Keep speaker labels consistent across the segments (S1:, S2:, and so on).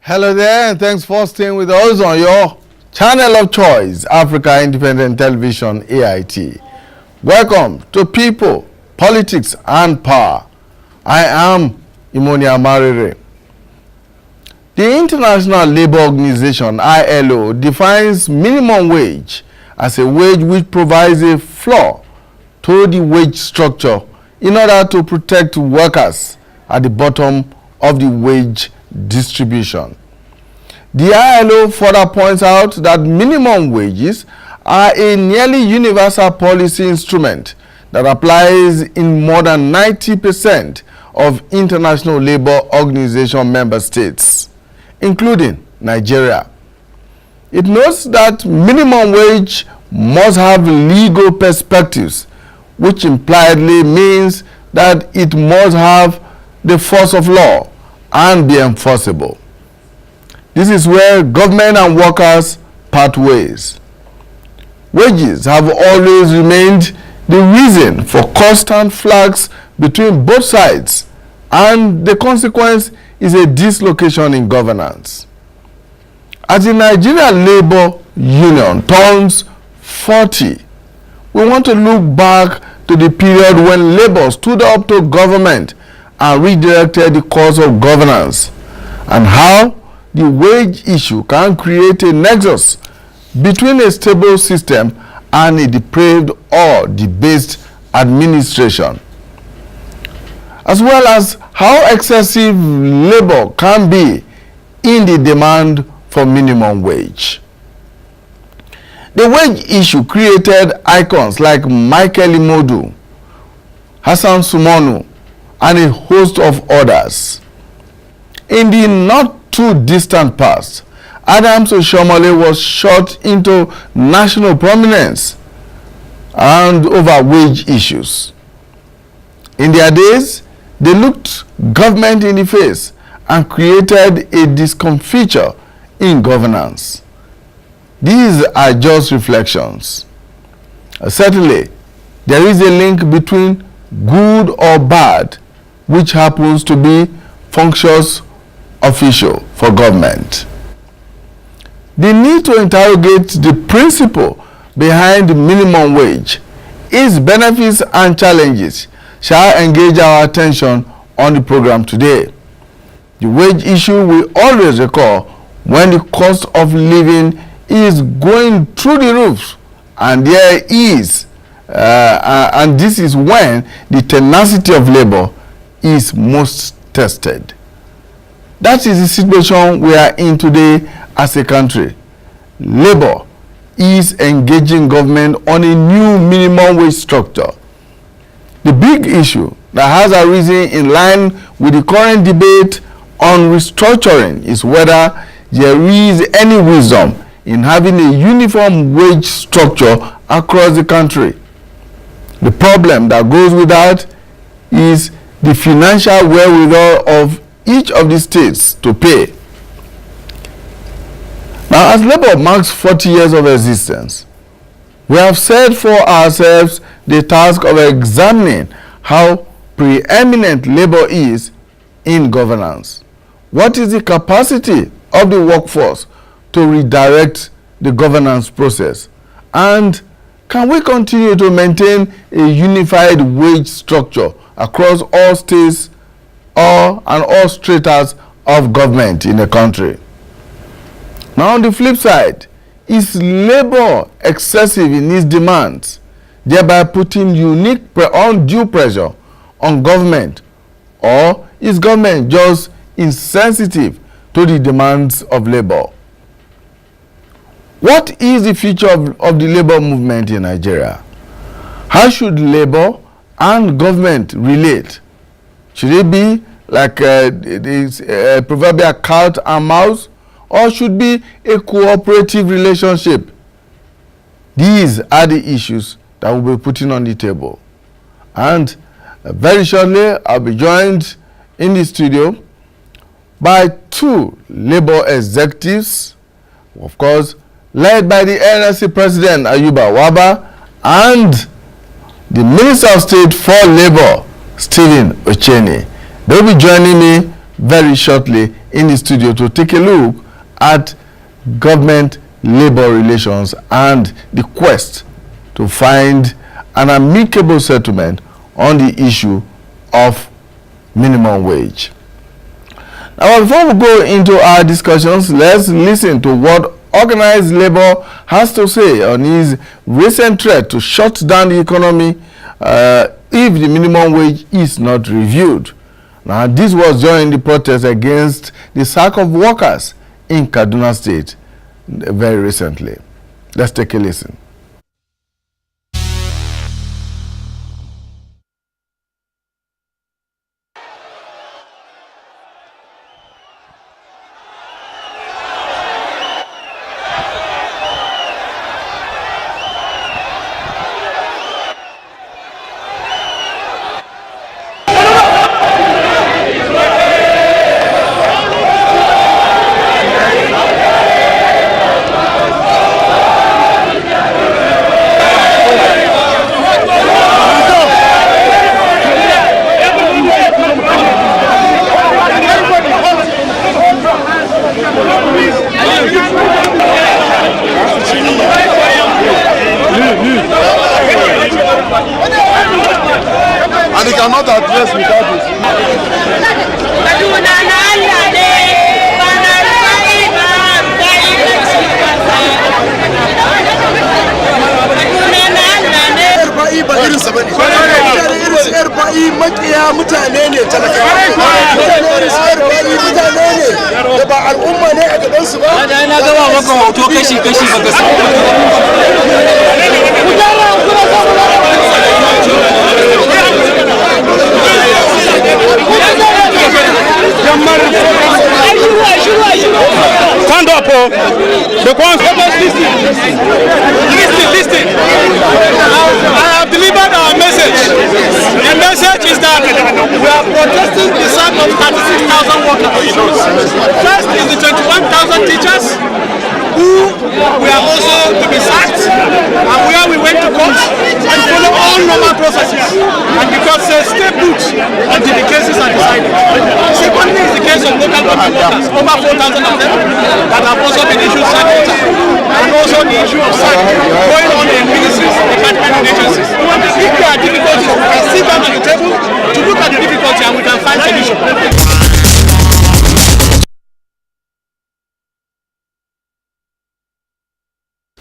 S1: Hello there, and thanks for staying with us on your channel of choice, Africa Independent Television, AIT. Welcome to People, Politics and Power. I am Imonia Marire. The International Labour Organization, ILO, defines minimum wage as a wage which provides a floor to the wage structure in order to protect workers at the bottom of the wage distribution. The ILO further points out that minimum wages are a nearly universal policy instrument that applies in more than 90% of International Labour Organization member states, including Nigeria. It notes that minimum wage must have legal perspectives, which impliedly means that it must have the force of law and be enforceable. This is where government and workers part ways. Wages have always remained the reason for constant FLAKS between both sides, and the consequence is a dislocation in governance. As the Nigerian Labour Union turns 40, we want to look back to the period when Labour stood up to government and redirected the course of governance, and how the wage issue can create a nexus between a stable system and a depraved or debased administration, as well as how excessive labor can be in the demand for minimum wage. The wage issue created icons like Michael Imodu, Hassan Sumonu, and a host of others. In the not too distant past, Adams Oshomole was shot into national prominence and over wage issues. In their days, they looked government in the face and created a discomfiture in governance. These are just reflections. Certainly, there is a link between good or bad, which happens to be functions official for government. The need to interrogate the principle behind the minimum wage, its benefits and challenges, shall engage our attention on the program today. The wage issue we always recall when the cost of living is going through the roof, and this is when the tenacity of labor is most tested. That is the situation we are in today as a country. Labor is engaging government on a new minimum wage structure. The big issue that has arisen in line with the current debate on restructuring is whether there is any wisdom in having a uniform wage structure across the country. The problem that goes with that is the financial wherewithal of each of the states to pay. Now, as Labour marks 40 years of existence, we have set for ourselves the task of examining how preeminent labor is in governance. What is the capacity of the workforce to redirect the governance process? And can we continue to maintain a unified wage structure across all states and all stratas of government in the country? Now, on the flip side, is labor excessive in its demands, thereby putting undue pressure on government, or is government just insensitive to the demands of labor? What is the future of the labor movement in Nigeria? How should labor and government relate? Should it be like this proverbial cat and mouse, or should be a cooperative relationship? These are the issues that we'll be putting on the table. And very shortly, I'll be joined in the studio by two labor executives, of course, led by the NSC President Ayuba Waba and the Minister of State for Labor, Stephen Ocheni. They'll be joining me very shortly in the studio to take a look at government labor relations and the quest to find an amicable settlement on the issue of minimum wage. Now, before we go into our discussions, let's listen to what organized labor has to say on his recent threat to shut down the economy if the minimum wage is not reviewed. Now, this was during the protest against the sack of workers in Kaduna State very recently. Let's take a listen.
S2: And they cannot address without this.
S3: Stand up, the ones listen. I have delivered our message. The message is that we are protesting the sack of 36,000 workers. First is the 21,000 teachers who we are also to be sacked, and where we went to court and follow all normal processes, and because stay put until the cases are decided. Secondly is the case of local government workers, over 4,000 of them that have also been issued sack order, and also the issue of sack going on in ministries, department and agencies. If there are difficulties, we can sit down at the table to look at the difficulty and we can find solutions.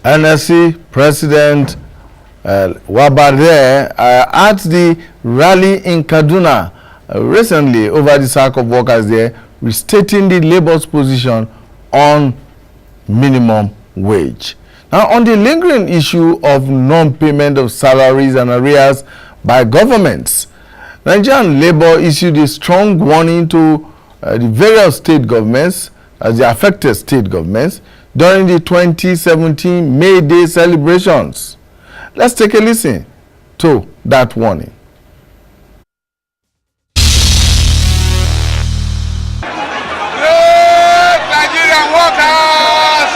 S1: NSC President Wabade at the rally in Kaduna recently over the sack of workers there, restating the labor's position on minimum wage. Now, on the lingering issue of non-payment of salaries and arrears by governments, Nigerian Labour issued a strong warning to the various state governments, the affected state governments, during the 2017 May Day celebrations. Let's take a listen to that warning.
S4: Nigerian workers!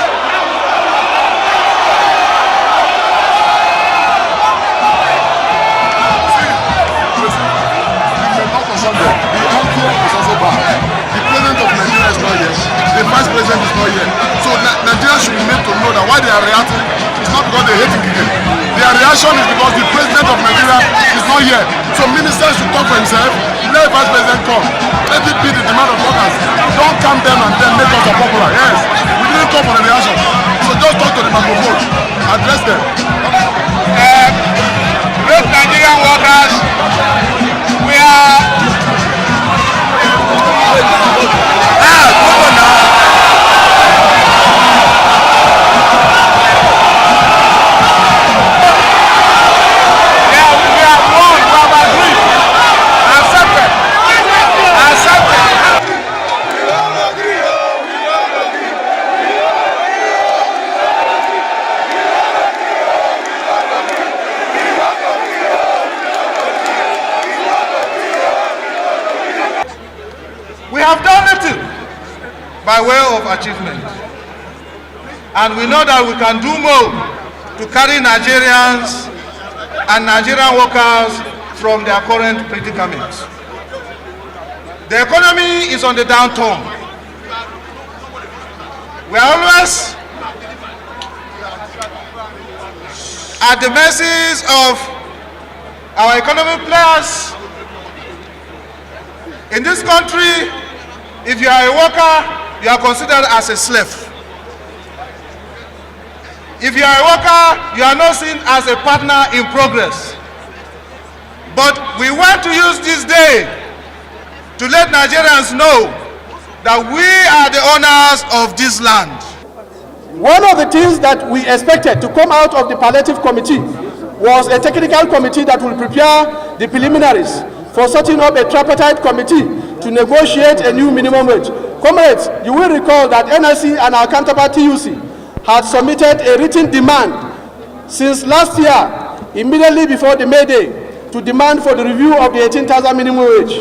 S4: The president of Nigeria is not here. The vice president is not here. So Nigeria should be made to know that why they are reacting is not because they hate him again. Their reaction is because the president of Nigeria is not here. So ministers should talk for himself. Let the vice president come. Let it be the demand of workers. Don't calm them and then make us unpopular. Yes, we didn't come for the reaction. So just talk to the microphone. Address them. Great Nigerian workers, we are... We have done little by way of achievement, and we know that we can do more to carry Nigerians and Nigerian workers from their current predicament.
S3: The economy is on the downturn. We are always at the mercy of our economic players. In this country, if you are a worker, you are considered as a slave. If you are a worker, you are not seen as a partner in progress. But we want to use this day to let Nigerians know that we are the owners of this land.
S5: One of the things that we expected to come out of the palliative committee was a technical committee that will prepare the preliminaries for setting up a tripartite committee to negotiate a new minimum wage. Comrades, you will recall that NLC and our counterpart TUC had submitted a written demand since last year, immediately before the May Day, to demand for the review of the 18,000 minimum wage,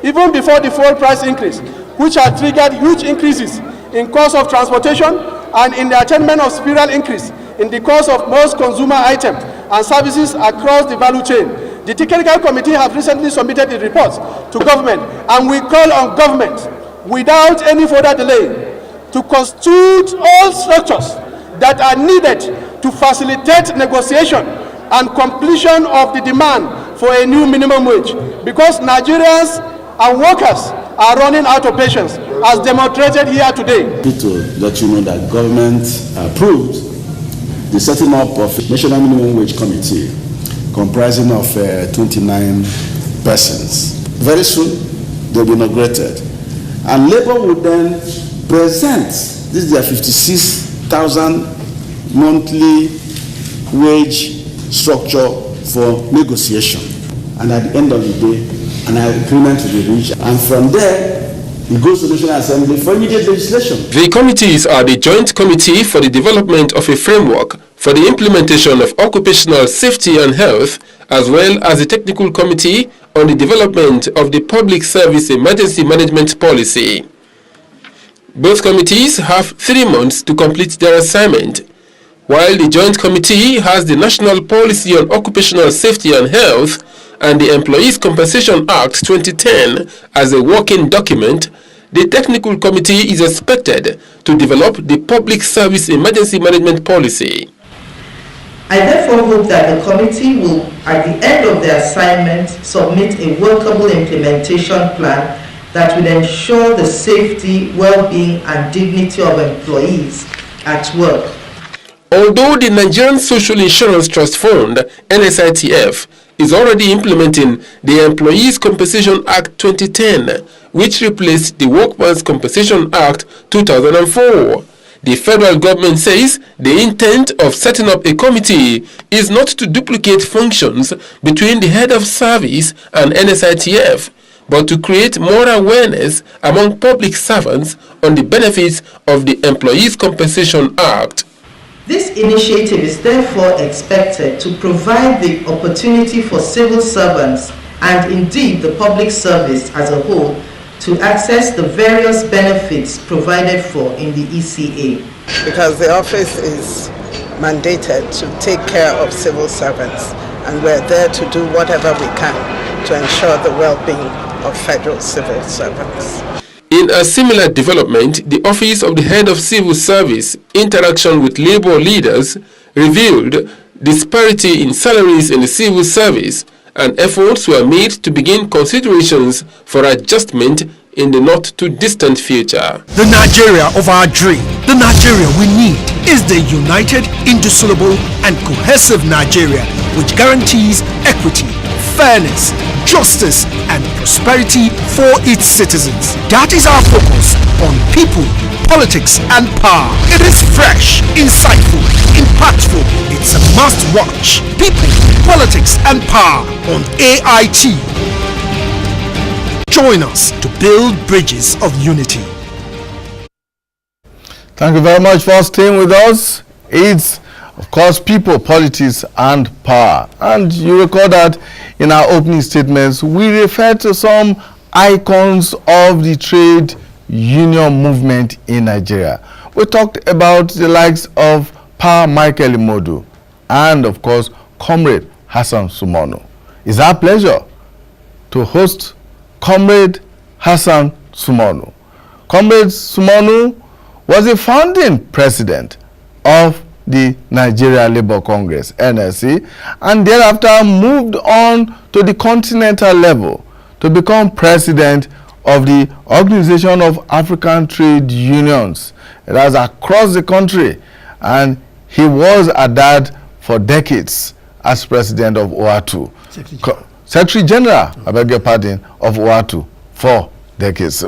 S5: even before the fuel price increase, which had triggered huge increases in cost of transportation and in the attainment of spiral increase in the cost of most consumer items and services across the value chain. The technical committee have recently submitted the reports to government, and we call on government, without any further delay, to constitute all structures that are needed to facilitate negotiation and completion of the demand for a new minimum wage, because Nigerians and workers are running out of patience, as demonstrated here today.
S6: To let you know that government approved the setting up of a National Minimum Wage Committee comprising of 29 persons. Very soon they'll be inaugurated, and Labour will then present, this is their 56,000 monthly wage structure for negotiation, and at the end of the day an agreement will be reached, and from there it goes to the National Assembly for immediate legislation.
S7: The committees are the Joint Committee for the Development of a Framework for the Implementation of Occupational Safety and Health, as well as the Technical Committee on the Development of the Public Service Emergency Management Policy. Both committees have 3 months to complete their assignment, while the Joint Committee has the National Policy on Occupational Safety and Health and the Employees Compensation Act 2010 as a working document. The Technical Committee is expected to develop the Public Service Emergency Management Policy.
S8: I therefore hope that the committee will, at the end of their assignment, submit a workable implementation plan that will ensure the safety, well-being and dignity of employees at work.
S7: Although the Nigerian Social Insurance Trust Fund, NSITF, is already implementing the Employees Compensation Act 2010, which replaced the Workmen's Compensation Act 2004. The federal government says the intent of setting up a committee is not to duplicate functions between the head of service and NSITF, but to create more awareness among public servants on the benefits of the Employees Compensation Act.
S8: This initiative is therefore expected to provide the opportunity for civil servants and indeed the public service as a whole to access the various benefits provided for in the ECA.
S9: Because the office is mandated to take care of civil servants, and we're there to do whatever we can to ensure the well-being of federal civil servants.
S7: In a similar development, the Office of the Head of Civil Service interaction with labor leaders revealed disparity in salaries in the civil service, and efforts were made to begin considerations for adjustment in the not-too-distant future.
S10: The Nigeria of our dream, the Nigeria we need, is the united, indissoluble and cohesive Nigeria which guarantees equity, fairness, justice and prosperity for its citizens. That is our focus on people, politics and power. It is fresh, insightful, impactful. It's a must-watch. People, politics and power on AIT. Join us to build bridges of unity.
S1: Thank you very much for staying with us. It's, of course, people, politics, and power. And you recall that in our opening statements, we referred to some icons of the trade union movement in Nigeria. We talked about the likes of Pa Michael Imodu and, of course, Comrade Hassan Sumono. It's our pleasure to host Comrade Hassan Sumonu. Comrade Sumonu was the founding president of the Nigeria Labour Congress, NLC, and thereafter moved on to the continental level to become president of the Organization of African Trade Unions. It was across the country, and he was a dad for decades as president of OATU. Secretary General, I beg your pardon, of OATU for decades.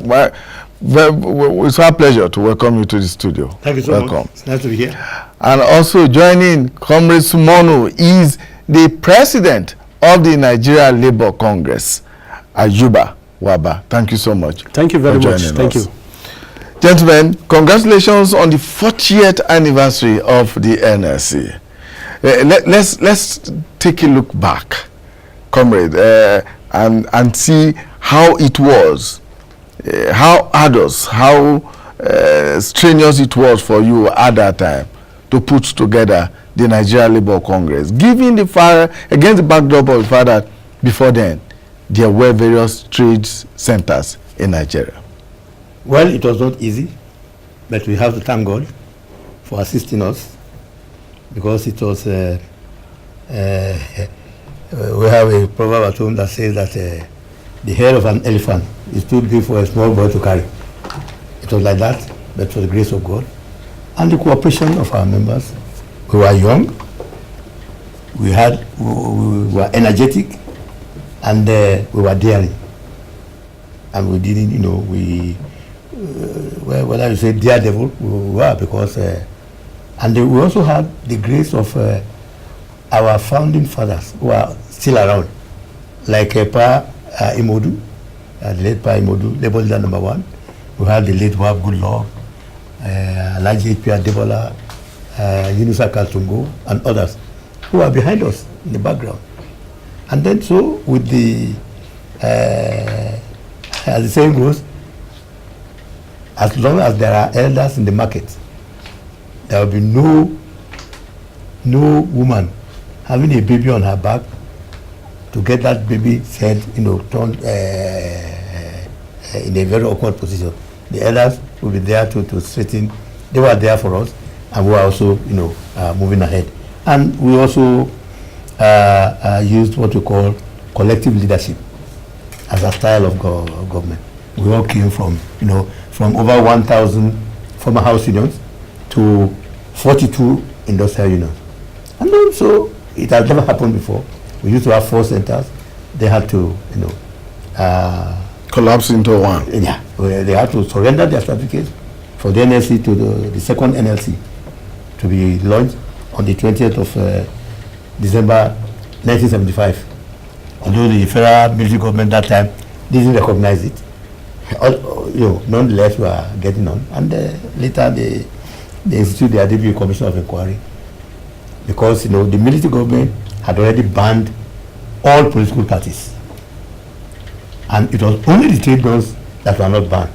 S1: It's our pleasure to welcome you to the studio.
S11: Thank you so much. It's nice to be here.
S1: And also joining Comrade Sumonu is the president of the Nigeria Labour Congress, Ayuba Waba. Thank you so much.
S11: Thank you very much. Thank you.
S1: Gentlemen, congratulations on the 40th anniversary of the NLC. Let's take a look back, comrade, and see how it was, how arduous, how strenuous it was for you at that time to put together the Nigeria Labour Congress, given the against the backdrop of the fact that before then there were various trade centers in Nigeria.
S11: Well, it was not easy, but we have to thank God for assisting us, because it was we have a proverb at home that says that the head of an elephant is too big for a small boy to carry. It was like that, but for the grace of God and the cooperation of our members. We were young, we were energetic, and we were daring. And we didn't, whether you say daredevil, we were, because, and we also had the grace of our founding fathers who are still around, like Pa Imodu, the late Pa Imodu, Labour leader number 1. We had the late Wab Goodlaw, Alhaji H.P. Adebola, Yunusa Kaltungo, and others who are behind us in the background. And then so with the, as the saying goes, as long as there are elders in the market, there will be no woman having a baby on her back to get that baby's head, turned in a very awkward position. The elders will be there to straighten. They were there for us, and we were also, moving ahead. And we also used what we call collective leadership as a style of government. We all came from, from over 1,000 former house unions to 42 industrial unions. And then so it has never happened before. We used to have 4 centers. They had to,
S1: collapse into one.
S11: Yeah, they had to surrender their certificates for the NLC to the second NLC to be launched on the 20th of December 1975. Although the federal military government that time didn't recognize it, nonetheless we are getting on. And later they instituted the DB Commission of Inquiry, because the military government had already banned all political parties, and it was only the trade unions that were not banned.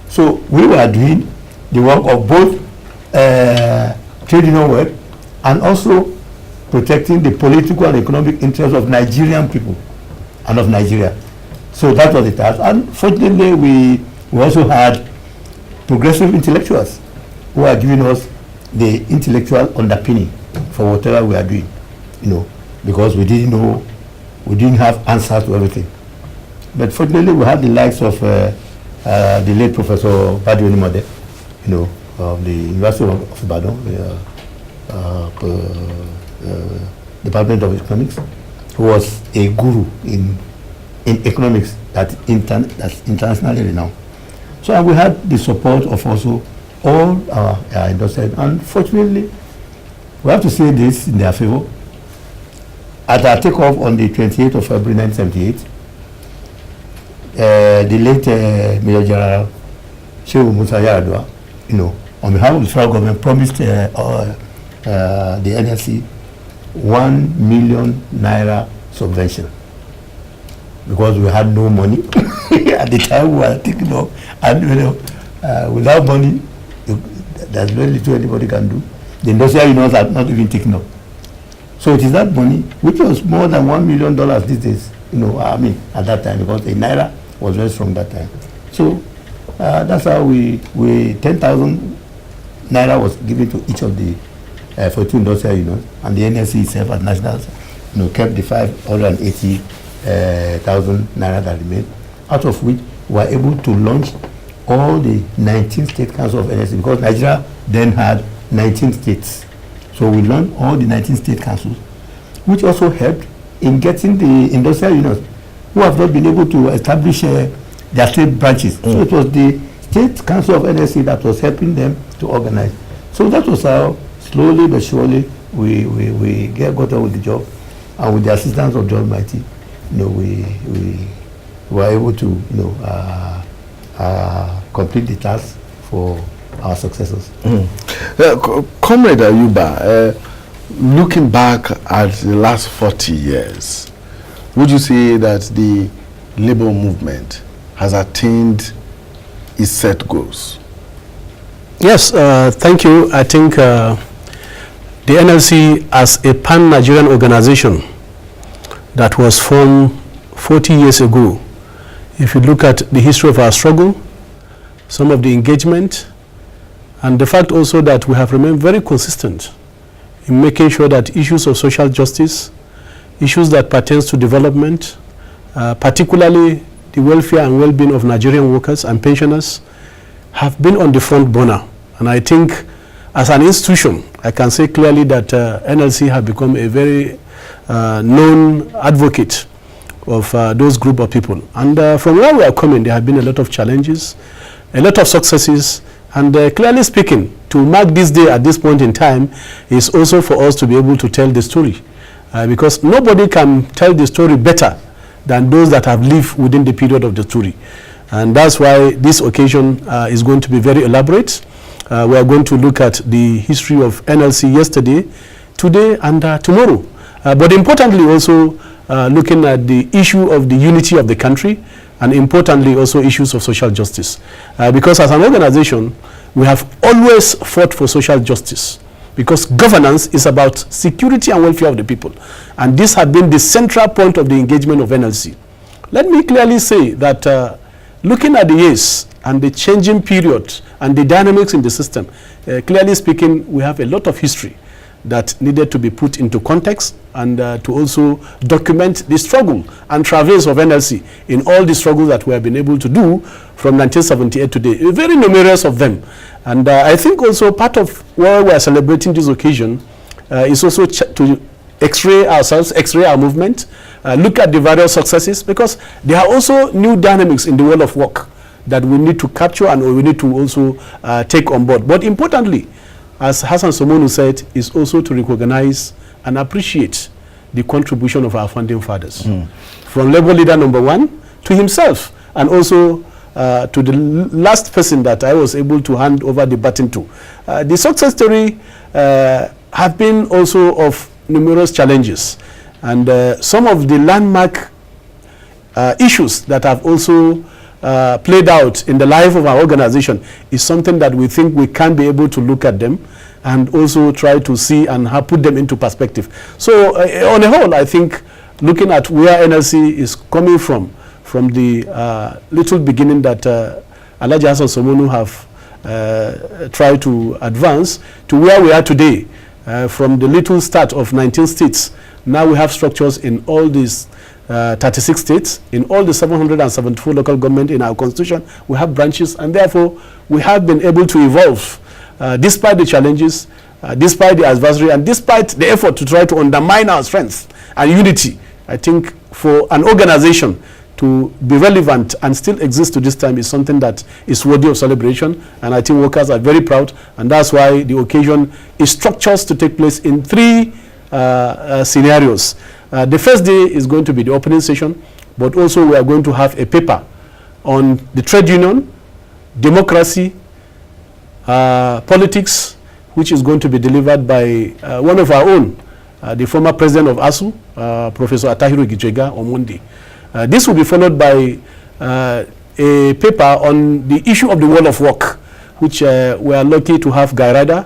S11: So we were doing the work of both trade union work and also protecting the political and economic interests of Nigerian people and of Nigeria. So that was the task. And fortunately, we also had progressive intellectuals who are giving us the intellectual underpinning for whatever we are doing, because we didn't have answers to everything. But fortunately, we had the likes of the late Professor Badi Onimode, of the University of Ibadan, Department of Economics, who was a guru in economics that's internationally renowned. So we had the support of also all our industry. Unfortunately, we have to say this in their favor. At our takeoff on the 28th of February 1978, the late Major General Shehu Musa Yaradua, on behalf of the federal government, promised the NLC 1 million naira subvention, because we had no money at the time. We were thinking of, and without money, there's very little anybody can do. The industrial unions are not even taking up. So it is that money, which was more than $1 million these days, at that time, because the naira was very strong that time. So that's how we 10,000 naira was given to each of the 42 industrial unions, and the NLC itself at national, kept the 580,000 naira that remained, out of which we were able to launch all the 19 state councils of NLC, because Nigeria then had 19 states. So we launched all the 19 state councils, which also helped in getting the industrial unions who have not been able to establish their state branches. So it was the state council of NLC that was helping them to organize. So that was how slowly but surely we got on with the job, and with the assistance of the Almighty, we were able to complete the task for our successors.
S1: Comrade Ayuba, looking back at the last 40 years, would you say that the labor movement has attained its set goals?
S5: Yes, thank you. I think the NLC, as a pan-Nigerian organization that was formed 40 years ago, if you look at the history of our struggle, some of the engagement, and the fact also that we have remained very consistent in making sure that issues of social justice, issues that pertains to development, particularly the welfare and well-being of Nigerian workers and pensioners, have been on the front burner. And I think as an institution, I can say clearly that NLC have become a very known advocate of those group of people. And from where we are coming, there have been a lot of challenges, a lot of successes, and clearly speaking, to mark this day at this point in time is also for us to be able to tell the story. Because nobody can tell the story better than those that have lived within the period of the story. And that's why this occasion is going to be very elaborate. We are going to look at the history of NLC yesterday, today, and tomorrow. But importantly also looking at the issue of the unity of the country, and importantly also issues of social justice. Because as an organization, we have always fought for social justice, because governance is about security and welfare of the people. And this has been the central point of the engagement of NLC. Let me clearly say that looking at the years and the changing period and the dynamics in the system, clearly speaking, we have a lot of history that needed to be put into context, and to also document the struggle and travails of NLC in all the struggles that we have been able to do from 1978 to today, very numerous of them. And I think also part of why we are celebrating this occasion is also to x-ray ourselves, x-ray our movement, look at the various successes, because there are also new dynamics in the world of work that we need to capture and we need to also take on board. But importantly, as Hassan Somonu said, is also to recognize and appreciate the contribution of our founding fathers. From labor leader number 1 to himself, and also to the last person that I was able to hand over the baton to. The success story have been also of numerous challenges, and some of the landmark issues that have also played out in the life of our organization is something that we think we can be able to look at them and also try to see and put them into perspective. So on a whole, I think looking at where NLC is coming from the little beginning that Alhaji Hassan Somonu have tried to advance to where we are today, from the little start of 19 states, now we have structures in all these 36 states, in all the 774 local government in our constitution. We have branches, and therefore we have been able to evolve despite the challenges, despite the adversary, and despite the effort to try to undermine our strength and unity. I think for an organization to be relevant and still exist to this time is something that is worthy of celebration, and I think workers are very proud, and that's why the occasion is structured to take place in 3 scenarios. The first day is going to be the opening session, but also we are going to have a paper on the trade union, democracy, politics, which is going to be delivered by one of our own, the former president of ASU, Professor Atahiru Gijega, on Monday. This will be followed by a paper on the issue of the world of work, which we are lucky to have Guy Ryder,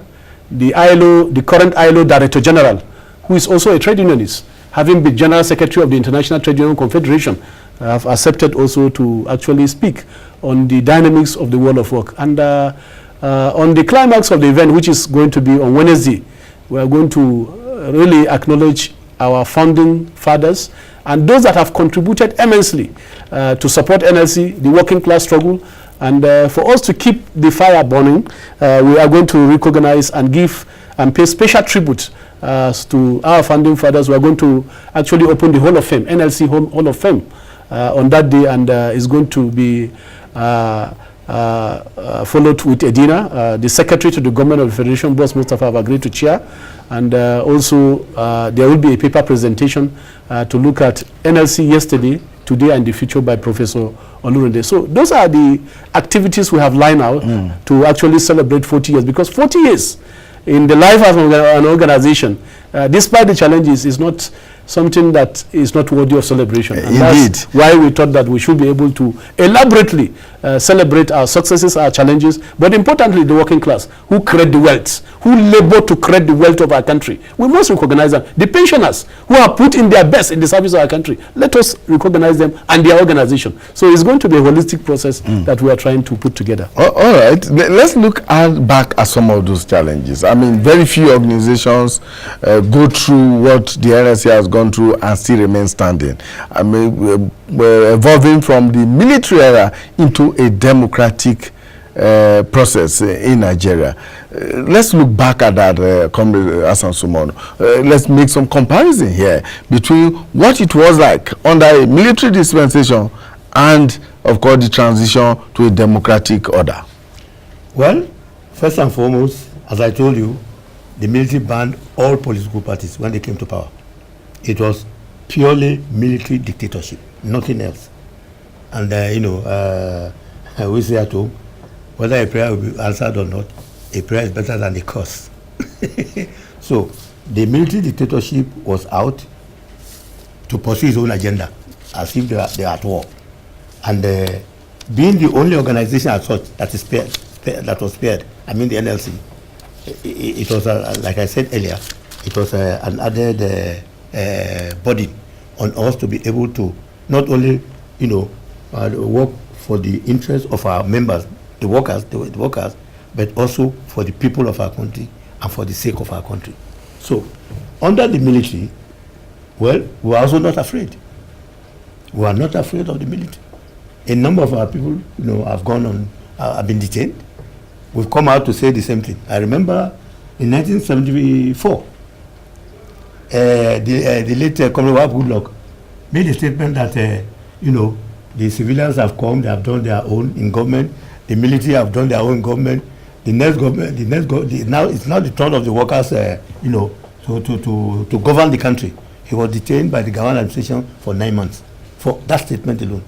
S5: the current ILO Director General, who is also a trade unionist, having been General Secretary of the International Trade Union Confederation, I have accepted also to actually speak on the dynamics of the world of work. And on the climax of the event, which is going to be on Wednesday, we are going to really acknowledge our founding fathers and those that have contributed immensely to support NLC, the working class struggle. And for us to keep the fire burning, we are going to recognize and give and pay special tribute to our founding fathers. We are going to actually open the Hall of Fame, NLC Hall of Fame, on that day, and it's going to be followed with a dinner. The Secretary to the Government of the Federation, Boss Mustafa, have agreed to chair, and also there will be a paper presentation to look at NLC yesterday, today, and the future by Professor Olurende. So those are the activities we have lined out to actually celebrate 40 years, because 40 years in the life of an organization, despite the challenges, is not something that is not worthy of celebration. And
S1: indeed.
S5: That's why we thought that we should be able to elaborately celebrate our successes, our challenges, but importantly, the working class, who create the wealth, who labor to create the wealth of our country. We must recognize them. The pensioners, who have put in their best in the service of our country, let us recognize them and their organization. So it's going to be a holistic process that we are trying to put together.
S1: All right, let's look back at some of those challenges. I mean, very few organizations go through what the NLC has gone through and still remain standing. I mean, we're evolving from the military era into a democratic process in Nigeria. Let's look back at that, Comrade Hassan Sumono. Let's make some comparison here between what it was like under a military dispensation and, of course, the transition to a democratic order.
S11: Well, first and foremost, as I told you, the military banned all political parties when they came to power. It was purely military dictatorship, nothing else. And we say at home, whether a prayer will be answered or not, a prayer is better than a curse. So the military dictatorship was out to pursue its own agenda, as if they are at war. And being the only organization as such that is spared, that was spared, I mean the NLC, it was, like I said earlier, it was an added body on us to be able to not only, work for the interests of our members, the workers, but also for the people of our country and for the sake of our country. So, under the military, well, we are also not afraid. We are not afraid of the military. A number of our people, have gone on, have been detained. We've come out to say the same thing. I remember in 1974, the late Comrade Wahab Goodluck made a statement that, the civilians have come, they have done their own in government, the military have done their own in government, now it's now the turn of the workers, to govern the country. He was detained by the government administration for 9 months for that statement alone.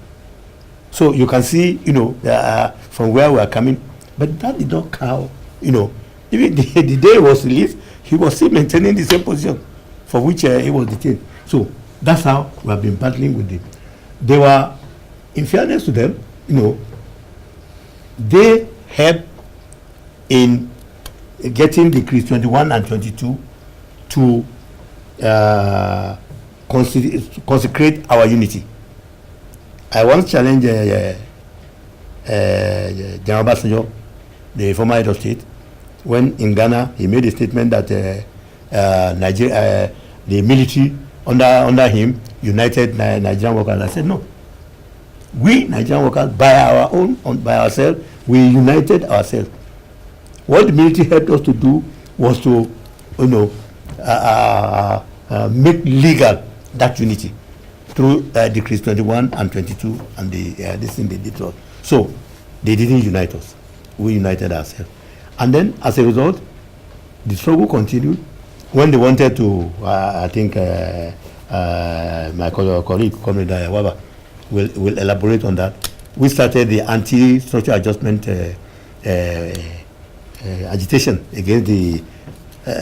S11: So you can see, from where we are coming, but that did not cow, even the day he was released, he was still maintaining the same position for which he was detained. So that's how we have been battling with them. They were, in fairness to them, they helped in getting decrees 21 and 22 to consecrate our unity. I once challenged General Obasanjo, the former head of state, when in Ghana he made a statement that Nigeria, the military under him united Nigerian workers. I said no. We Nigerian workers by ourselves, we united ourselves. What the military helped us to do was to, make legal that unity through decrees 21 and 22 and this thing they did to us. So they didn't unite us. We united ourselves. And then as a result, the struggle continued. When they wanted to, I think my colleague, Comrade Waba, will elaborate on that. We started the anti-structural adjustment agitation against the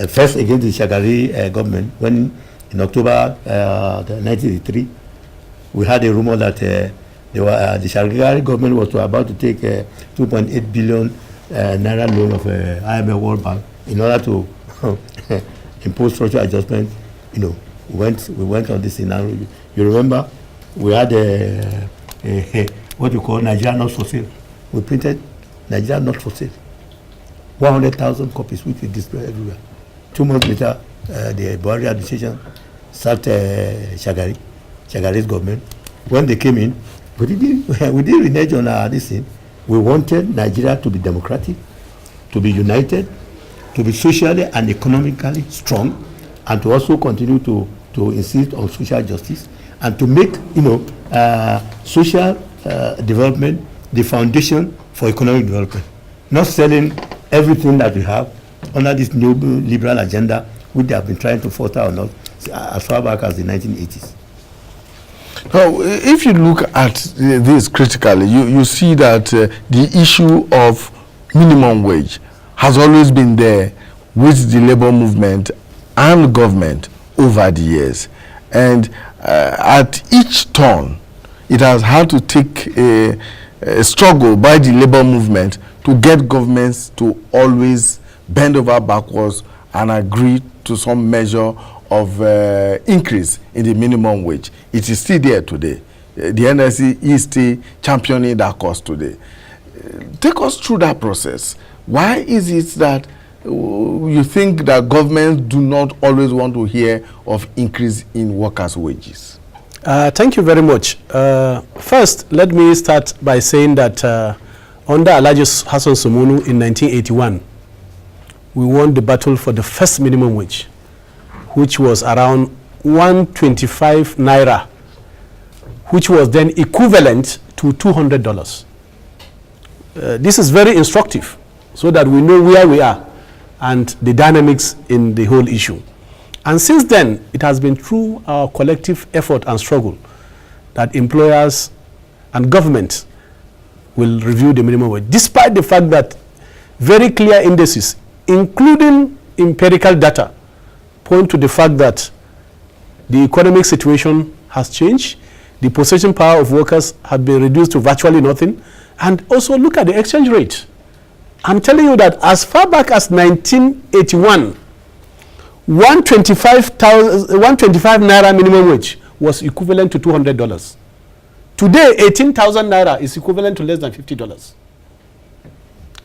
S11: first against the Shagari government, when in October 1983 we had a rumor that the Shagari government was about to take 2.8 billion naira loan of IMF World Bank in order to impose structural adjustment, we went on this scenario. You remember, we had what you call Nigeria not for sale. We printed Nigeria not for sale. 100,000 copies, which we display everywhere. 2 months later, the Buhari administration sacked Shagari's government. When they came in, we didn't renege on our this thing. We wanted Nigeria to be democratic, to be united, to be socially and economically strong, and to also continue to insist on social justice and to make social development the foundation for economic development. Not selling everything that we have under this new liberal agenda, which they have been trying to foster on us as far back as the 1980s.
S1: Now, if you look at this critically, you see that the issue of minimum wage has always been there with the labor movement and government over the years. And at each turn, it has had to take a struggle by the labor movement to get governments to always bend over backwards and agree to some measure of increase in the minimum wage. It is still there today. The NSC is still championing that cause today. Take us through that process. Why is it that you think that governments do not always want to hear of increase in workers' wages?
S5: Thank you very much. First, let me start by saying that under Alhaji Hassan Sumunu in 1981, we won the battle for the first minimum wage, which was around 125 naira, which was then equivalent to $200. This is very instructive so that we know where we are and the dynamics in the whole issue. And since then, it has been through our collective effort and struggle that employers and government will review the minimum wage, despite the fact that very clear indices, including empirical data, point to the fact that the economic situation has changed, the purchasing power of workers has been reduced to virtually nothing, and also look at the exchange rate. I'm telling you that as far back as 1981, 125 naira minimum wage was equivalent to $200. Today, 18,000 naira is equivalent to less than $50.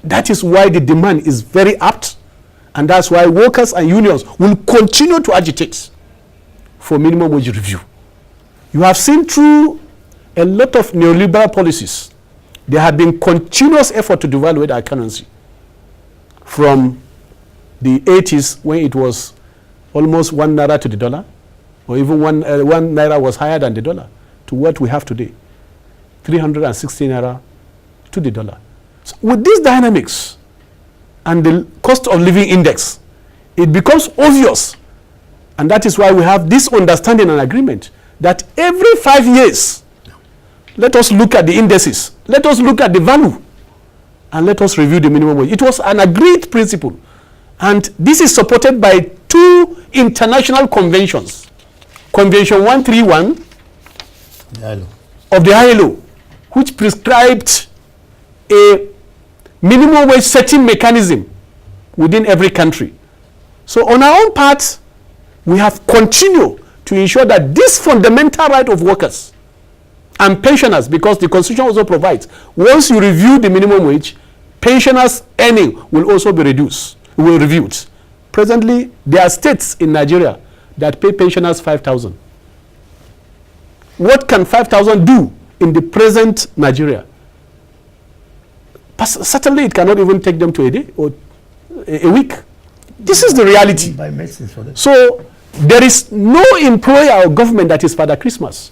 S5: That is why the demand is very apt, and that's why workers and unions will continue to agitate for minimum wage review. You have seen through a lot of neoliberal policies, there have been continuous effort to devalue our currency from the 80s, when it was almost 1 naira to the dollar, or even one naira was higher than the dollar, to what we have today, 360 naira to the dollar. So with these dynamics and the cost of living index, it becomes obvious, and that is why we have this understanding and agreement that every 5 years, let us look at the indices, let us look at the value, and let us review the minimum wage. It was an agreed principle, and this is supported by 2 international conventions. Convention 131 of the ILO, which prescribed a minimum wage setting mechanism within every country. So on our own part, we have continued to ensure that this fundamental right of workers and pensioners, because the Constitution also provides, once you review the minimum wage, pensioners' earning will also be reviewed. Presently, there are states in Nigeria that pay pensioners 5,000. What can 5,000 do in the present Nigeria? Certainly, it cannot even take them to a day or a week. This is the reality.
S11: Buy medicines for them.
S5: So there is no employer or government that is Father Christmas.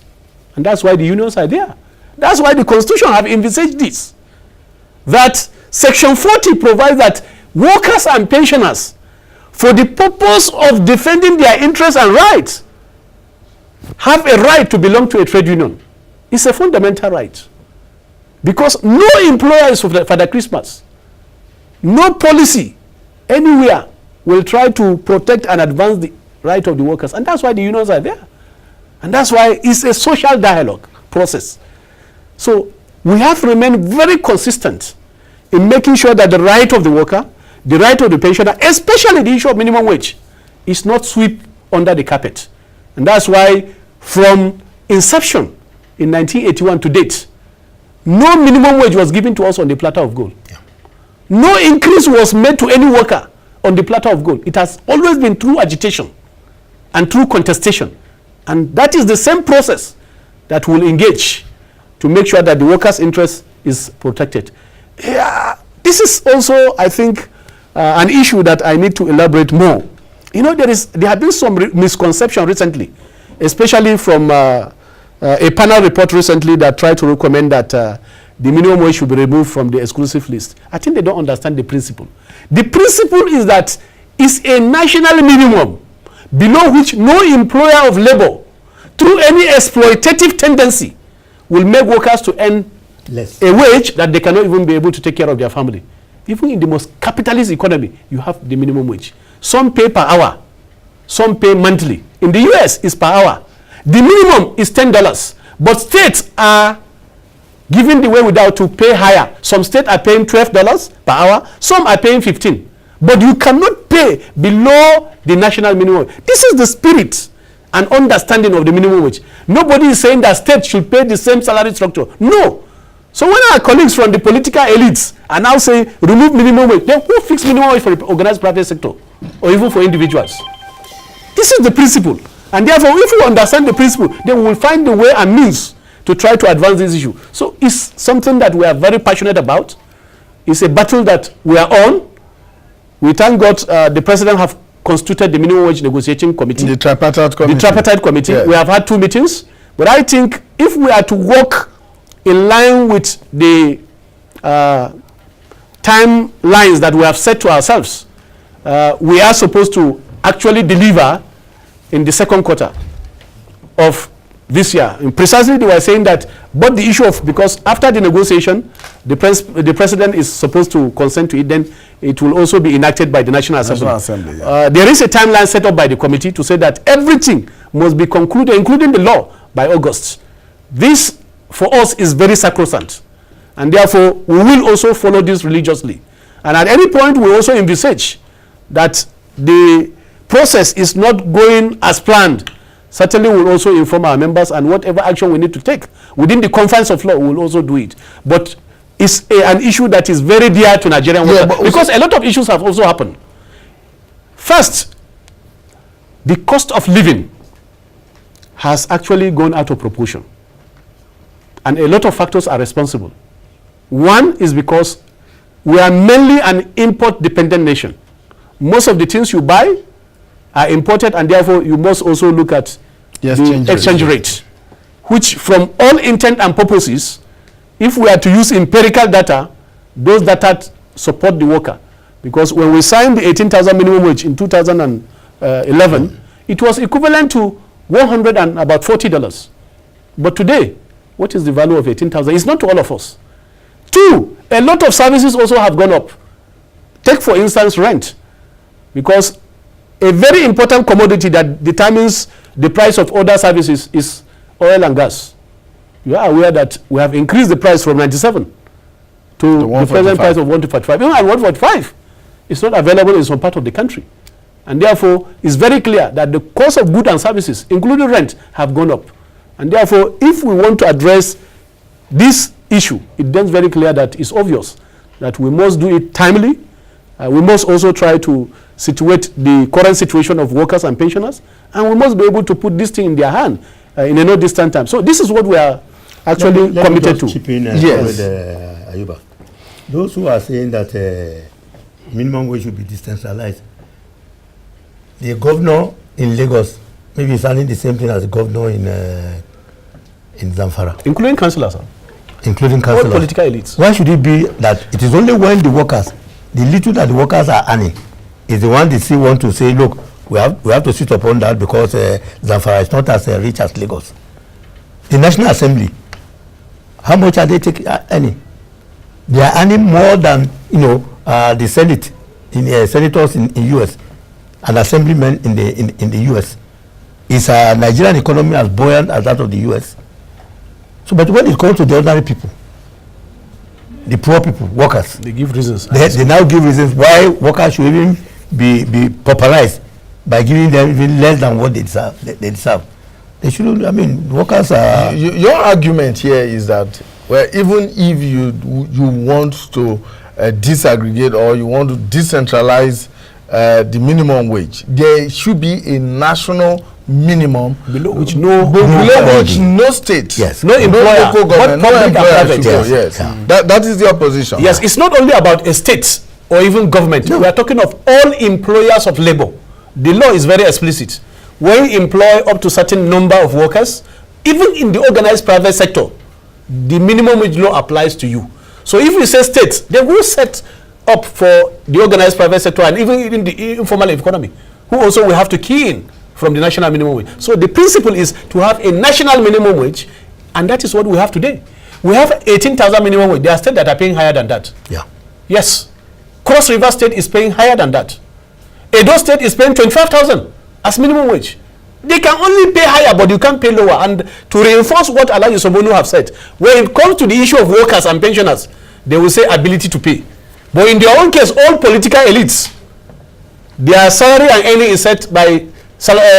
S5: And that's why the unions are there. That's why the Constitution have envisaged this. That Section 40 provides that workers and pensioners, for the purpose of defending their interests and rights, have a right to belong to a trade union. It's a fundamental right. Because no employer is Father Christmas. No policy anywhere will try to protect and advance the right of the workers. And that's why the unions are there. And that's why it's a social dialogue process. So we have to remain very consistent in making sure that the right of the worker, the right of the pensioner, especially the issue of minimum wage, is not swept under the carpet. And that's why from inception in 1981 to date, no minimum wage was given to us on the platter of gold. Yeah. No increase was made to any worker on the platter of gold. It has always been through agitation and through contestation. And that is the same process that will engage to make sure that the workers' interest is protected. Yeah, this is also, I think, an issue that I need to elaborate more. You know, there have been some misconception recently, especially from a panel report recently that tried to recommend that the minimum wage should be removed from the exclusive list. I think they don't understand the principle. The principle is that it's a national minimum below which no employer of labor, through any exploitative tendency, will make workers to earn less, a wage that they cannot even be able to take care of their family. Even in the most capitalist economy, you have the minimum wage. Some pay per hour, some pay monthly. In the US, it's per hour. The minimum is $10, but states are giving the way without to pay higher. Some states are paying $12 per hour, some are paying $15. But you cannot pay below the national minimum. This is the spirit and understanding of the minimum wage. Nobody is saying that states should pay the same salary structure. No. So when our colleagues from the political elites are now saying remove minimum wage, then who fix minimum wage for the organized private sector or even for individuals? This is the principle. And therefore, if we understand the principle, then we will find the way and means to try to advance this issue. So it's something that we are very passionate about. It's a battle that we are on. We thank God the president have constituted the minimum wage negotiating committee.
S1: The tripartite committee.
S5: The tripartite committee. Yes. We have had 2 meetings. But I think if we are to work in line with the timelines that we have set to ourselves, we are supposed to actually deliver in the second quarter of this year. And precisely they were saying that, but the issue of, because after the negotiation, the president is supposed to consent to it, then it will also be enacted by the National Assembly. Yeah. There is a timeline set up by the committee to say that everything must be concluded, including the law, by August. This, for us, is very sacrosanct. And therefore, we will also follow this religiously. And at any point, we also envisage that the process is not going as planned. Certainly, we'll also inform our members, and whatever action we need to take within the confines of law, we'll also do it. But it's an issue that is very dear to Nigerian workers, because a lot of issues have also happened. First, the cost of living has actually gone out of proportion. And a lot of factors are responsible. One is because we are mainly an import-dependent nation. Most of the things you buy are imported, and therefore you must also look at the exchange rate, which from all intent and purposes, if we are to use empirical data, those data support the worker. Because when we signed the 18,000 minimum wage in 2011, it was equivalent to $140. But today, what is the value of 18,000? It's not to all of us. 2, a lot of services also have gone up. Take, for instance, rent. Because a very important commodity that determines the price of other services is oil and gas. You are aware that we have increased the price from 97 to the present price of 145. Even at 145, it's not available in some part of the country. And therefore, it's very clear that the cost of goods and services, including rent, have gone up. And therefore, if we want to address this issue, it becomes very clear that it's obvious that we must do it timely. We must also try to situate the current situation of workers and pensioners, and we must be able to put this thing in their hand in a no distant time. So this is what we are actually committed to.
S11: Chip in, yes. Ayuba. Those who are saying that minimum wage should be decentralized, the governor in Lagos maybe is earning the same thing as the governor in Zamfara.
S5: Including councillors.
S11: Including councillors.
S5: All political elites.
S11: Why should it be that it is only when the workers, the little that the workers are earning, is the one they still want to say, look, we have to sit upon that because Zamfara is not as rich as Lagos. The National Assembly, how much are they earning? They are earning more than the Senate, senators in US, and assemblymen in the US. Is a Nigerian economy as buoyant as that of the US? So, but when it comes to the ordinary people, the poor people, workers,
S5: they give reasons.
S11: They now give reasons why workers should even be pauperized by giving them even less than what they deserve. They shouldn't. I mean, workers are.
S1: Your argument here is that, well, even if you want to disaggregate or you want to decentralize the minimum wage, there should be a national minimum
S12: below which
S1: no state,
S11: yes,
S12: no employer,
S1: local government,
S12: no public and private.
S1: Yes. That is the opposition.
S12: Yes, it's not only about a state or even government. No. We are talking of all employers of labor. The law is very explicit. When you employ up to a certain number of workers, even in the organized private sector, the minimum wage law applies to you. So if you say states, they will set up for the organized private sector and even in the informal economy, who also will have to key in from the national minimum wage. So the principle is to have a national minimum wage, and that is what we have today. We have 18,000 minimum wage. There are states that are paying higher than that.
S11: Yeah.
S12: Yes. Cross River State is paying higher than that. Edo State is paying 25,000 as minimum wage. They can only pay higher, but you can't pay lower. And to reinforce what Alhaji Sobonu have said, when it comes to the issue of workers and pensioners, they will say ability to pay. But in their own case, all political elites, their salary and earning is set by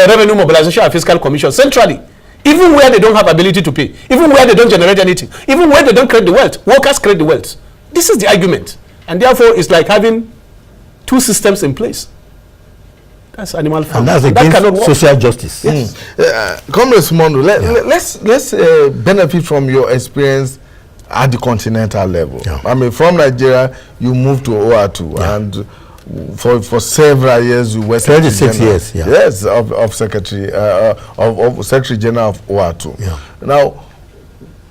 S12: Revenue Mobilization and Fiscal Commission centrally. Even where they don't have ability to pay, even where they don't generate anything, even where they don't create the wealth, workers create the wealth. This is the argument. And therefore, it's like having two systems in place. That's animal farm.
S11: And that's against social justice.
S12: Yes.
S1: Comrade Sumondo, let's benefit from your experience at the continental level. Yeah. I mean, from Nigeria, you moved to OATU, and for several years you were
S11: 26 years. Yeah.
S1: Yes, of Secretary Secretary General of OATU.
S11: Yeah.
S1: Now,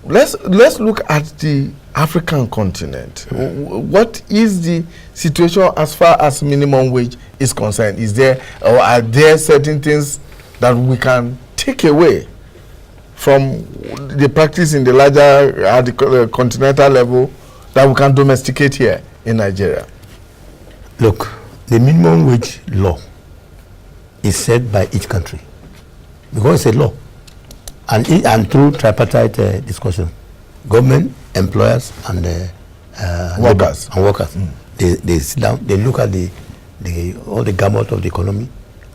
S1: let's look at the African continent. What is the situation as far as minimum wage is concerned? Is there, or are there certain things that we can take away from the practice in the larger at the continental level that we can domesticate here in Nigeria?
S11: Look, the minimum wage law is set by each country because it's a law, and through tripartite discussion, government, employers, and
S1: workers.
S11: They sit down, they look at all the gamut of the economy,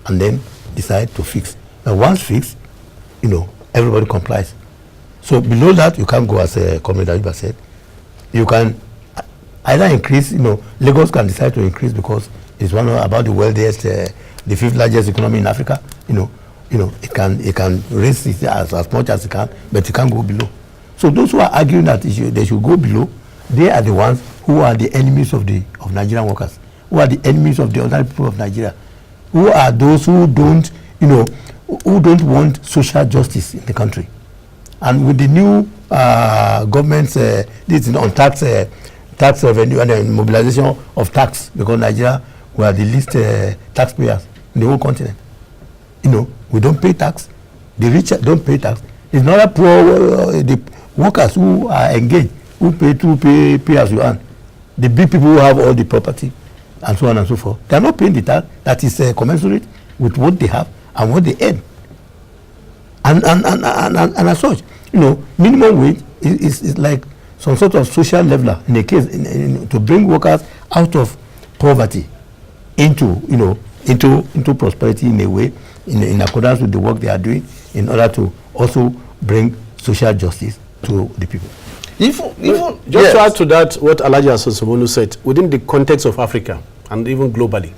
S11: and then decide to fix. And once fixed, everybody complies. So below that, you can't go, as Comrade Ayuba said. You can either increase. Lagos can decide to increase because it's about the wealthiest, the fifth largest economy in Africa. It can raise it as much as it can, but it can't go below. So those who are arguing that they should go below, they are the ones who are the enemies of Nigerian workers, who are the enemies of the other people of Nigeria, who are those who don't want social justice in the country. And with the new government's this on tax revenue and mobilization of tax, because Nigeria, we are the least taxpayers in the whole continent. We don't pay tax. The rich don't pay tax. It's not a poor the workers who are engaged, who pay as you earn. The big people who have all the property and so on and so forth, they are not paying the tax that is commensurate with what they have and what they earn. And as such, minimum wage is like some sort of social leveler in a case to bring workers out of poverty into prosperity in a way, in accordance with the work they are doing, in order to also bring social justice to the people.
S12: Just to add to that, what Alhaji Sobonu said, within the context of Africa and even globally,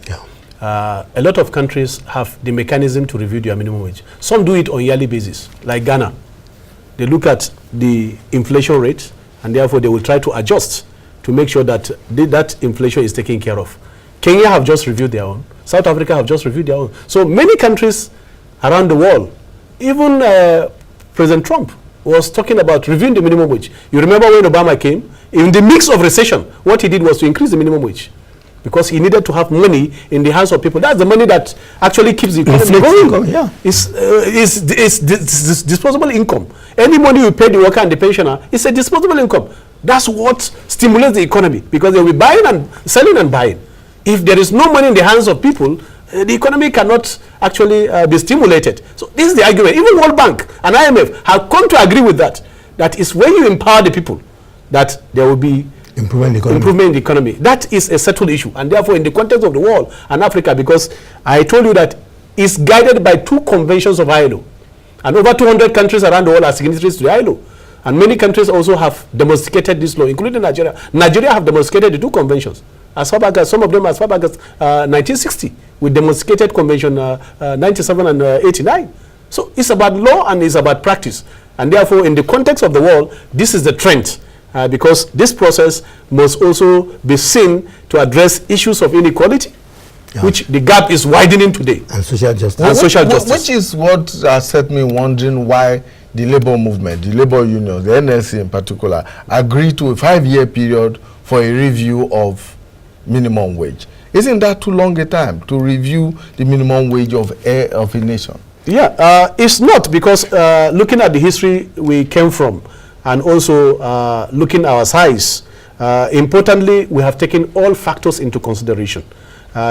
S12: a lot of countries have the mechanism to review their minimum wage. Some do it on a yearly basis, like Ghana. They look at the inflation rate, and therefore they will try to adjust to make sure that that inflation is taken care of. Kenya have just reviewed their own. South Africa have just reviewed their own. So many countries around the world, even President Trump was talking about reviewing the minimum wage. You remember when Obama came, in the mix of recession, what he did was to increase the minimum wage because he needed to have money in the hands of people. That's the money that actually keeps the economy going. It's disposable income. Any money you pay the worker and the pensioner, it's a disposable income. That's what stimulates the economy because they'll be buying and selling and buying. If there is no money in the hands of people, the economy cannot actually be stimulated. So this is the argument. Even World Bank and IMF have come to agree with that. That is when you empower the people, that there will be improvement in the economy. That is a settled issue. And therefore, in the context of the world and Africa, because I told you that is guided by 2 conventions of ILO. And over 200 countries around the world are signatories to the ILO. And many countries also have domesticated this law, including Nigeria. Nigeria have domesticated the 2 conventions. As far back as, some of them as far back as 1960, with domesticated convention 97 and 89. So it's about law and it's about practice. And therefore, in the context of the world, this is the trend. Because this process must also be seen to address issues of inequality, which the gap is widening today.
S11: And social justice.
S12: And social justice.
S1: Which is what set me wondering why the labor movement, the labor unions, the NLC in particular, agreed to a 5-year period for a review of minimum wage. Isn't that too long a time to review the minimum wage of a nation?
S12: Yeah, it's not, because looking at the history we came from, and also looking at our size, importantly, we have taken all factors into consideration.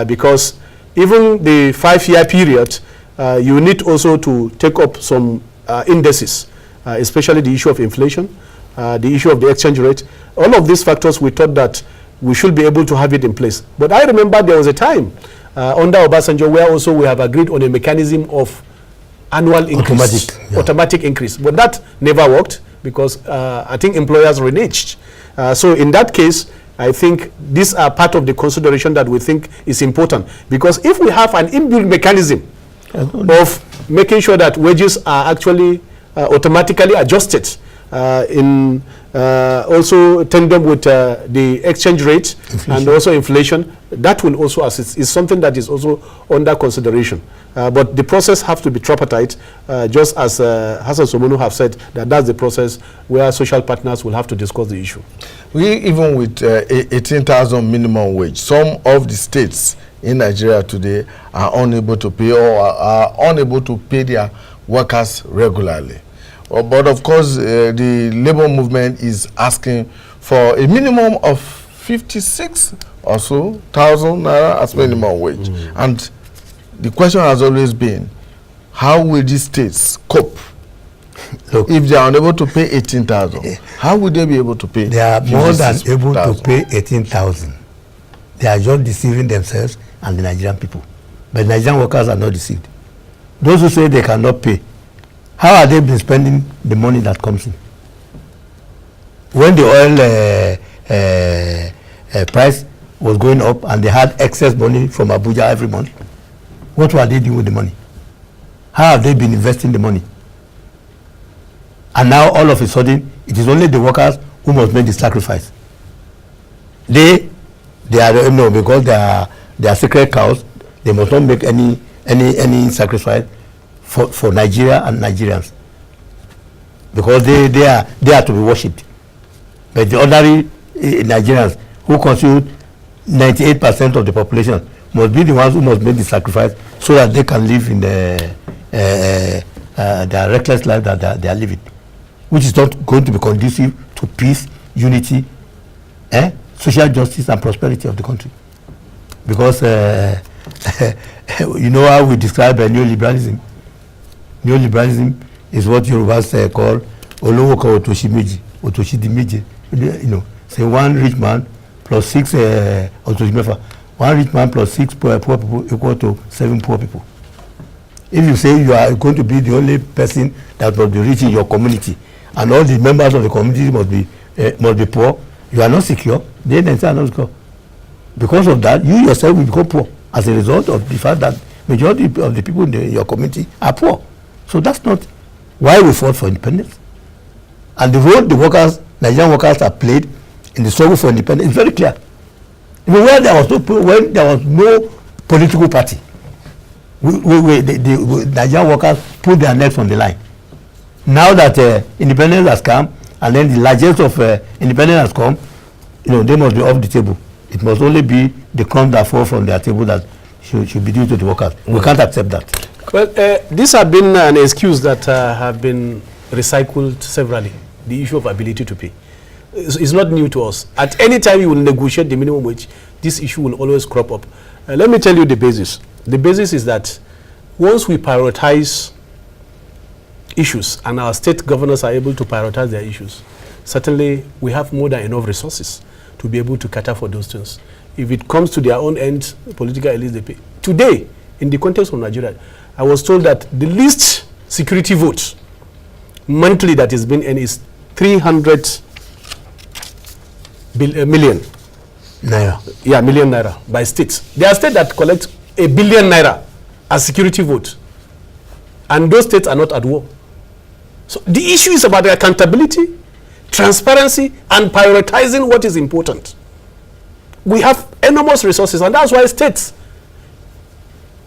S12: Because even the 5-year period, you need also to take up some indices, especially the issue of inflation, the issue of the exchange rate. All of these factors, we thought that we should be able to have it in place. But I remember there was a time under Obasanjo where also we have agreed on a mechanism of annual increase, automatic increase. But that never worked, because I think employers reneged. So in that case, I think these are part of the consideration that we think is important. Because if we have an inbuilt mechanism of making sure that wages are actually automatically adjusted in also tandem with the exchange rate and also inflation, that will also assist. Is something that is also under consideration. But the process has to be tripartite, just as Hassan Somonu have said, that's the process where social partners will have to discuss the issue.
S1: Even with 18,000 minimum wage, some of the states in Nigeria today are unable to pay, or are unable to pay their workers regularly. But of course, the labor movement is asking for a minimum of 56 or so thousand naira as minimum wage. And the question has always been, how will these states cope? Look, if they are unable to pay 18,000, how will they be able to pay?
S11: They are more than able to pay 18,000. They are just deceiving themselves and the Nigerian people. But Nigerian workers are not deceived. Those who say they cannot pay, how are they been spending the money that comes in? When the oil price was going up and they had excess money from Abuja every month, what were they doing with the money? How have they been investing the money? And now all of a sudden, it is only the workers who must make the sacrifice. They are, no, because they are sacred cows, they must not make any sacrifice for Nigeria and Nigerians, because they are to be worshipped. But the ordinary Nigerians, who constitute 98% of the population, must be the ones who must make the sacrifice so that they can live in their reckless life that they are living, which is not going to be conducive to peace, unity, social justice and prosperity of the country. Because you know how we describe neoliberalism. Neoliberalism is what Yorubas call Olowo Kan Otoshi Meji, Otoshi di Meje. You know, say one rich man plus 6 Otoshi Mefa. One rich man plus 6 poor people equal to 7 poor people. If you say you are going to be the only person that must be rich in your community, and all the members of the community must be poor, you are not secure. They themselves are not secure. Because of that, you yourself will become poor as a result of the fact that majority of the people in your community are poor. So that's not why we fought for independence. And the role the workers, Nigerian workers, have played in the struggle for independence is very clear. Even when there was no political party, the Nigerian workers put their necks on the line. Now that independence has come, and then the largest of independence has come, you know, they must be off the table. It must only be the crumbs that fall from their table that should be due to the workers. We can't accept that.
S12: Well, this has been an excuse that have been recycled severally, the issue of ability to pay. It's not new to us. At any time you will negotiate the minimum wage, this issue will always crop up. Let me tell you the basis. The basis is that once we prioritize issues and our state governors are able to prioritize their issues, certainly we have more than enough resources to be able to cater for those things. If it comes to their own end, political elites, they pay. Today, in the context of Nigeria, I was told that the least security vote monthly that is being earned is 300 million
S11: naira.
S12: Yeah, million naira by states. There are states that collect 1 billion naira as security vote, and those states are not at war. So the issue is about accountability, transparency, and prioritizing what is important. We have enormous resources, and that's why states,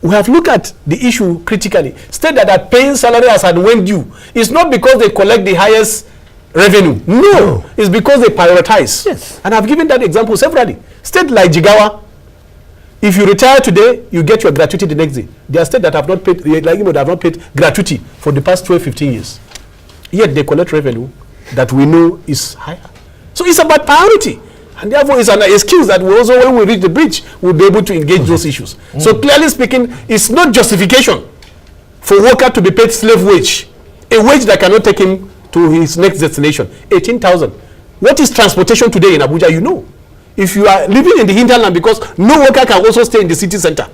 S12: we have looked at the issue critically. States that are paying salary as and when due, it's not because they collect the highest revenue. No, it's because they prioritize.
S11: Yes.
S12: And I've given that example severally. State like Jigawa, if you retire today, you get your gratuity the next day. There are states that have not paid, like that have not paid gratuity for the past 12, 15 years. Yet they collect revenue that we know is higher. So it's about priority. And therefore, it's an excuse that we also, when we reach the bridge, we'll be able to engage those issues. So clearly speaking, it's not justification for worker to be paid slave wage, a wage that cannot take him to his next destination. 18,000. What is transportation today in Abuja? You know. If you are living in the hinterland, because no worker can also stay in the city center.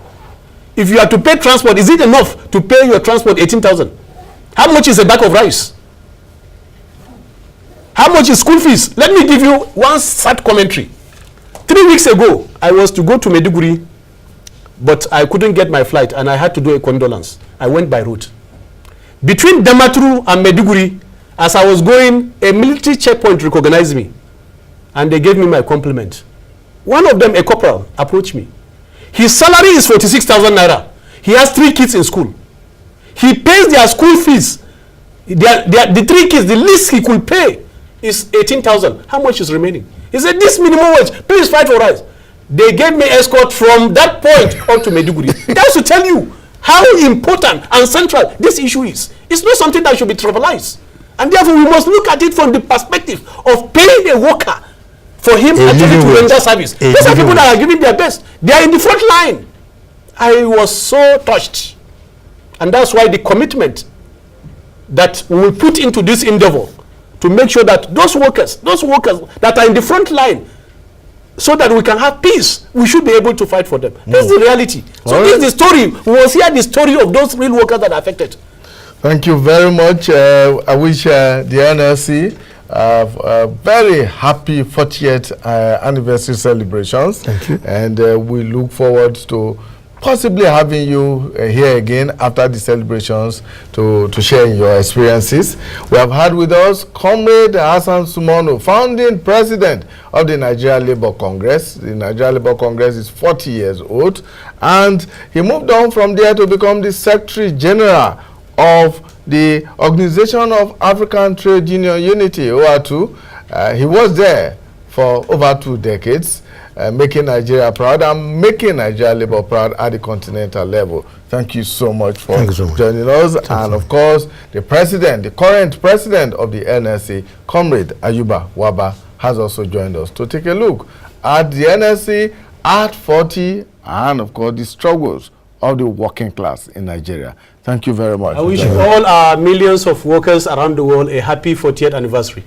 S12: If you are to pay transport, is it enough to pay your transport 18,000? How much is a bag of rice? How much is school fees? Let me give you one sad commentary. 3 weeks ago, I was to go to Maiduguri, but I couldn't get my flight, and I had to do a condolence. I went by road. Between Damaturu and Maiduguri, as I was going, a military checkpoint recognized me, and they gave me my compliment. One of them, a corporal, approached me. His salary is 46,000 naira. He has 3 kids in school. He pays their school fees. The 3 kids, the least he could pay is 18,000. How much is remaining? He said, this minimum wage, please fight for us. They gave me escort from that point on to Maiduguri. That's to tell you how important and central this issue is. It's not something that should be trivialized. And therefore, we must look at it from the perspective of paying a worker for him actually to render service. Those are people that are giving their best. They are in the front line. I was so touched. And that's why the commitment that we will put into this endeavor to make sure that those workers that are in the front line, so that we can have peace, we should be able to fight for them. That's the reality. So this is the story. We will hear the story of those real workers that are affected.
S1: Thank you very much. I wish the NLC a very happy 40th anniversary celebrations.
S11: Thank you.
S1: And we look forward to possibly having you here again after the celebrations to share your experiences. We have had with us Comrade Hassan Sumonu, founding president of the Nigeria Labour Congress. The Nigeria Labour Congress is 40 years old, and he moved on from there to become the Secretary General of the Organization of African Trade Union Unity, OATU. He was there for over 2 decades. Making Nigeria proud and making Nigeria Labour proud at the continental level. Thank you so much for joining us. And of course, the current president of the NLC, Comrade Ayuba Waba, has also joined us to take a look at the NLC at 40 and of course the struggles of the working class in Nigeria. Thank you very much.
S12: I wish all our millions of workers around the world a happy 40th anniversary.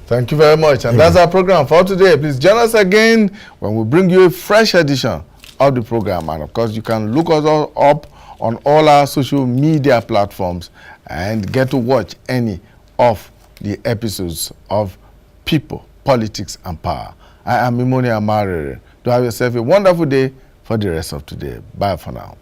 S1: Thank you very much. And that's our program for today. Please join us again when we bring you a fresh edition of the program. And of course, you can look us all up on all our social media platforms and get to watch any of the episodes of People, Politics and Power. I am Imoni Amarere. Do have yourself a wonderful day for the rest of today. Bye for now.